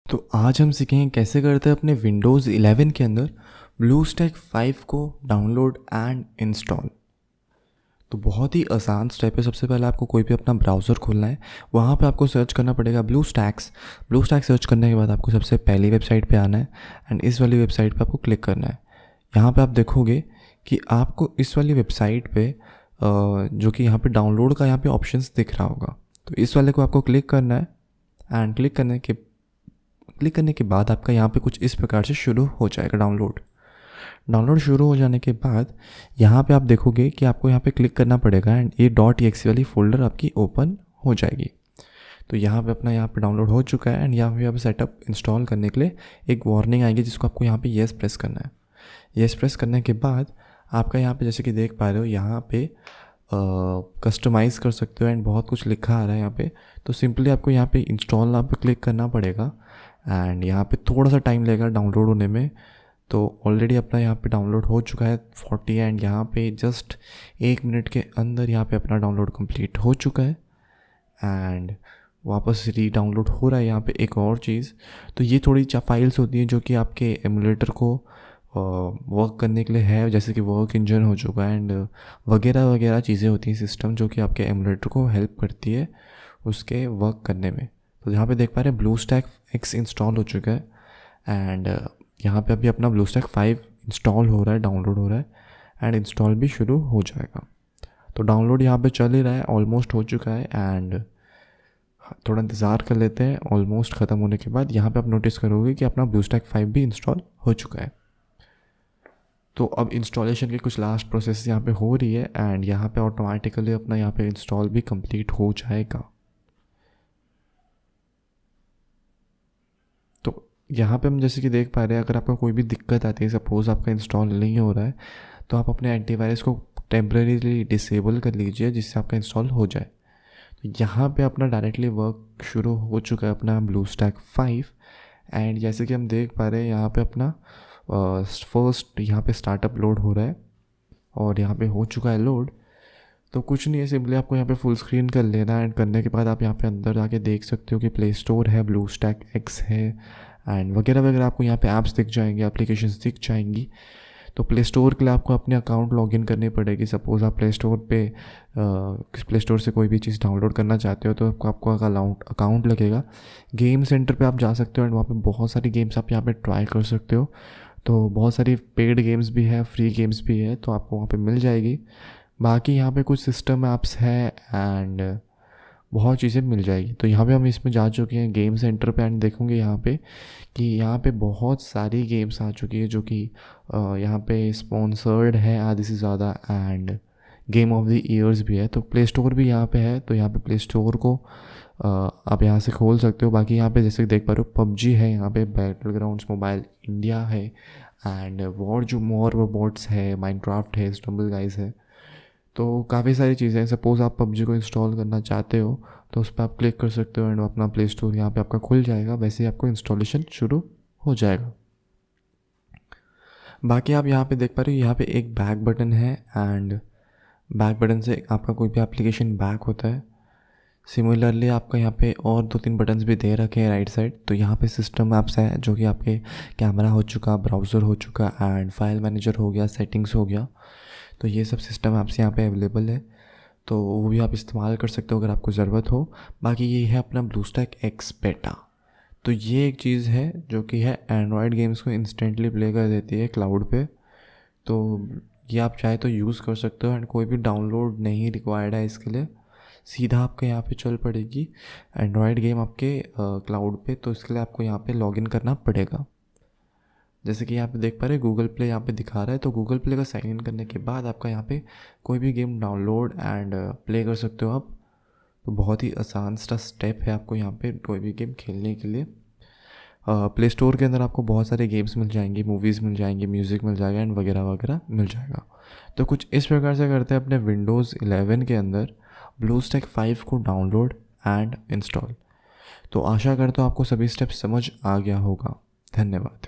तो आज हम सीखेंगे कैसे करते हैं अपने विंडोज़ 11 के अंदर ब्लूस्टैक 5 को डाउनलोड एंड इंस्टॉल। तो बहुत ही आसान स्टेप है। सबसे पहले आपको कोई भी अपना ब्राउज़र खोलना है, वहाँ पे आपको सर्च करना पड़ेगा ब्लूस्टैक सर्च करने के बाद आपको सबसे पहली वेबसाइट पे आना है एंड इस वाली वेबसाइट पे आपको क्लिक करना है। यहाँ पे आप देखोगे कि आपको इस वाली वेबसाइट पे जो कि यहाँ पे डाउनलोड का यहाँ पे ऑप्शंस दिख रहा होगा, तो इस वाले को आपको क्लिक करना है एंड क्लिक करने के बाद आपका यहाँ पे कुछ इस प्रकार से शुरू हो जाएगा डाउनलोड शुरू हो जाने के बाद यहाँ पे आप देखोगे कि आपको यहाँ पे क्लिक करना पड़ेगा एंड ये .exe वाली फ़ोल्डर आपकी ओपन हो जाएगी। तो यहाँ पे अपना यहाँ पे डाउनलोड हो चुका है एंड यहाँ पे आप सेटअप इंस्टॉल करने के लिए एक वार्निंग आएगी जिसको आपको यहाँ पे येस प्रेस करना है। येस प्रेस करने के बाद आपका यहाँ पे जैसे कि देख पा रहे हो यहाँ पे कस्टमाइज़ कर सकते हो एंड बहुत कुछ लिखा आ रहा है यहाँ पे। तो सिंपली आपको यहाँ पे इंस्टॉल नाउ पे क्लिक करना पड़ेगा एंड यहाँ पे थोड़ा सा टाइम लगेगा डाउनलोड होने में। तो ऑलरेडी अपना यहाँ पे डाउनलोड हो चुका है 40 एंड यहाँ पे जस्ट 1 मिनट के अंदर यहाँ पे अपना डाउनलोड कंप्लीट हो चुका है एंड वापस री डाउनलोड हो रहा है। यहाँ पे एक और चीज़, तो ये थोड़ी फाइल्स होती हैं जो कि आपके एमुलेटर को वर्क करने के लिए है, जैसे कि वर्क इंजन हो चुका है एंड वगैरह वगैरह चीज़ें होती हैं सिस्टम जो कि आपके एमुलेटर को हेल्प करती है उसके वर्क करने में। तो यहाँ पे देख पा रहे हैं ब्लूस्टैक X इंस्टॉल हो चुका है एंड यहाँ पे अभी अपना ब्लूस्टैक 5 इंस्टॉल हो रहा है, डाउनलोड हो रहा है एंड इंस्टॉल भी शुरू हो जाएगा। तो डाउनलोड यहाँ पे चल ही रहा है, ऑलमोस्ट हो चुका है एंड थोड़ा इंतज़ार कर लेते हैं। ऑलमोस्ट ख़त्म होने के बाद यहाँ पे आप नोटिस करोगे कि अपना ब्लूस्टैक 5 भी इंस्टॉल हो चुका है। तो अब इंस्टॉलेशन की कुछ लास्ट प्रोसेस यहाँ पे हो रही है एंड यहाँ पे ऑटोमेटिकली अपना यहाँ पे इंस्टॉल भी कंप्लीट हो जाएगा। तो यहाँ पे हम जैसे कि देख पा रहे हैं, अगर आपको कोई भी दिक्कत आती है, सपोज़ आपका इंस्टॉल नहीं हो रहा है, तो आप अपने एंटीवायरस को टेम्परेरीली डिसेबल कर लीजिए जिससे आपका इंस्टॉल हो जाए। तो यहाँ पे अपना डायरेक्टली वर्क शुरू हो चुका है अपना ब्लूस्टैक 5 एंड जैसे कि हम देख पा रहे हैं यहाँ पे अपना फर्स्ट यहाँ पे स्टार्टअप लोड हो रहा है और यहाँ पे हो चुका है लोड। तो कुछ नहीं है, सिंपली आपको यहाँ पे फुल स्क्रीन कर लेना है एंड करने के बाद आप यहाँ पे अंदर जाके देख सकते हो कि प्ले स्टोर है, ब्लूस्टैक X है एंड वगैरह वगैरह आपको यहाँ पे ऐप्स दिख जाएंगे, एप्लीकेशंस दिख जाएंगी। तो प्ले स्टोर के लिए आपको अपने अकाउंट लॉगिन करनी पड़ेगी। सपोज़ आप प्ले स्टोर से कोई भी चीज़ डाउनलोड करना चाहते हो तो आपको अकाउंट लगेगा। गेम सेंटर पे आप जा सकते हो एंड वहाँ पे बहुत सारी गेम्स आप यहाँ पे ट्राई कर सकते हो। तो बहुत सारी पेड गेम्स भी है, फ्री गेम्स भी है, तो आपको वहाँ पे मिल जाएगी। बाकी यहाँ पे कुछ सिस्टम ऐप्स है एंड बहुत चीज़ें मिल जाएगी। तो यहाँ पे हम इसमें जा चुके हैं गेम सेंटर पे एंड देखोगे यहाँ पे कि यहाँ पे बहुत सारी गेम्स आ चुकी है जो कि यहाँ पे स्पॉन्सर्ड है आधे से ज़्यादा end game of the years भी है। तो प्ले स्टोर भी यहाँ पे है, तो यहाँ पे प्ले स्टोर को आप यहाँ से खोल सकते हो। बाकी यहाँ पे जैसे देख पा रहे हो PUBG है, यहाँ पे बैटल ग्राउंड्स मोबाइल इंडिया है एंड मोर रोबोट्स है, माइनक्राफ्ट है, स्टम्बल गाइज है। तो काफ़ी सारी चीज़ें हैं। सपोज़ आप PUBG को इंस्टॉल करना चाहते हो तो उस पर आप क्लिक कर सकते हो एंड अपना प्ले स्टोर यहाँ पे आपका खुल जाएगा, वैसे ही आपको इंस्टॉलेशन शुरू हो जाएगा। बाकी आप यहाँ पे देख पा रहे हो यहाँ पे एक बैक बटन है एंड बैक बटन से आपका कोई भी एप्लीकेशन बैक होता है। सिमिलरली आपका यहाँ पे और 2-3 बटन्स भी दे रखे हैं राइट साइड। तो यहाँ पे सिस्टम ऐप्स है जो कि आपके कैमरा हो चुका, ब्राउज़र हो चुका एंड फाइल मैनेजर हो गया, सेटिंग्स हो गया। तो ये सब सिस्टम ऐप्स यहाँ पे अवेलेबल है, तो वो भी आप इस्तेमाल कर सकते हो अगर आपको ज़रूरत हो। बाकी ये है अपना ब्लूस्टैक X बेटा। तो ये एक चीज़ है जो कि है एंड्रॉयड गेम्स को इंस्टेंटली प्ले कर देती है क्लाउड पे। तो ये आप चाहे तो यूज़ कर सकते हो एंड कोई भी डाउनलोड नहीं रिक्वायर्ड है इसके लिए, सीधा आपके यहाँ पे चल पड़ेगी एंड्रॉयड गेम आपके क्लाउड पे। तो इसके लिए आपको यहाँ पे लॉगिन करना पड़ेगा। जैसे कि यहाँ पे देख पा रहे हैं गूगल प्ले यहाँ पे दिखा रहा है, तो गूगल प्ले का साइन इन करने के बाद आपका यहाँ पे कोई भी गेम डाउनलोड एंड प्ले कर सकते हो आप। तो बहुत ही आसान सा स्टेप है आपको यहाँ पे कोई भी गेम खेलने के लिए। प्ले स्टोर के अंदर आपको बहुत सारे गेम्स मिल जाएंगे, मूवीज़ मिल जाएंगे, म्यूज़िक मिल जाएगा एंड वगैरह वगैरह मिल जाएगा। तो कुछ इस प्रकार से करते हैं अपने विंडोज़ 11 के अंदर ब्लूस्टैक 5 को डाउनलोड एंड इंस्टॉल। तो आशा करता हूँ आपको सभी स्टेप्स समझ आ गया होगा। धन्यवाद।